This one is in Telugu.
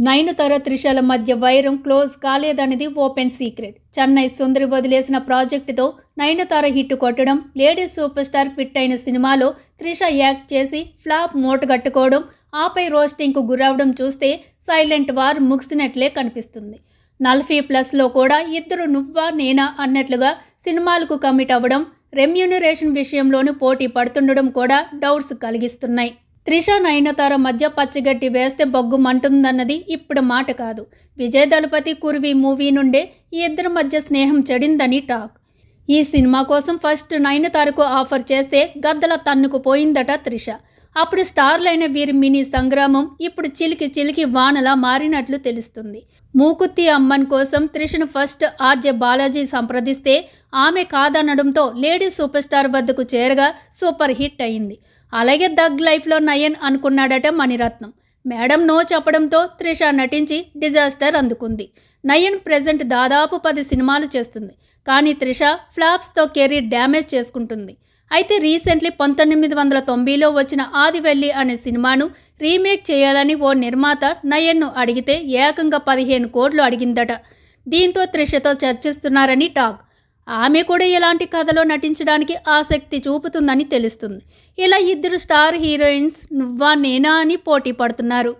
నయనతార త్రిషల మధ్య వైరం క్లోజ్ కాలేదనేది ఓపెన్ సీక్రెట్. చెన్నై సుందరి వదిలేసిన ప్రాజెక్టుతో నయనతార హిట్ కొట్టడం, లేడీ సూపర్ స్టార్ హిట్ అయిన సినిమాలో త్రిష యాక్ట్ చేసి ఫ్లాప్ మూటగట్టుకోవడం, ఆపై రోస్టింగ్కు గురవడం చూస్తే సైలెంట్ వార్ ముగిసినట్లే కనిపిస్తుంది. 40+ కూడా ఇద్దరు నువ్వా నేనా అన్నట్లుగా సినిమాలకు కమిట్ అవ్వడం, రెమ్యూనరేషన్ విషయంలోనూ పోటీ పడుతుండడం కూడా డౌట్స్ కలిగిస్తున్నాయి. త్రిష నయనతార మధ్య పచ్చగడ్డి వేస్తే బొగ్గుమంటుందన్నది ఇప్పుడు మాట కాదు. విజయ్ దళపతి కుర్వీ మూవీ నుండే ఈ ఇద్దరి మధ్య స్నేహం చెడిందని టాక్. ఈ సినిమా కోసం ఫస్ట్ నయనతారకు ఆఫర్ చేస్తే గద్దల తన్నుకుపోయిందట త్రిష. అప్పుడు స్టార్లైన వీరి మినీ సంగ్రామం ఇప్పుడు చిలికి చిలికి వానలా మారినట్లు తెలుస్తుంది. మూకుత్తి అమ్మన్ కోసం త్రిషను ఫస్ట్ ఆర్జే బాలాజీ సంప్రదిస్తే ఆమె కాదనడంతో లేడీ సూపర్ స్టార్ వద్దకు చేరగా సూపర్ హిట్ అయింది. అలాగే దగ్ లైఫ్లో నయన్ అనుకున్నాడట మణిరత్నం. మేడం నో చెప్పడంతో త్రిష నటించి డిజాస్టర్ అందుకుంది. నయన్ ప్రెజెంట్ దాదాపు 10 సినిమాలు చేస్తుంది. కానీ త్రిష ఫ్లాప్స్తో కెరీర్ డ్యామేజ్ చేసుకుంటుంది. అయితే రీసెంట్లీ 1990లో వచ్చిన ఆదివెల్లి అనే సినిమాను రీమేక్ చేయాలని ఓ నిర్మాత నయన్ను అడిగితే ఏకంగా 15 కోట్లు అడిగిందట. దీంతో త్రిషతో చర్చిస్తున్నారని టాక్. ఆమె కూడా ఇలాంటి కథలో నటించడానికి ఆసక్తి చూపుతుందని తెలుస్తుంది. ఇలా ఇద్దరు స్టార్ హీరోయిన్స్ నువ్వా నేనా అని పోటీ పడుతున్నారు.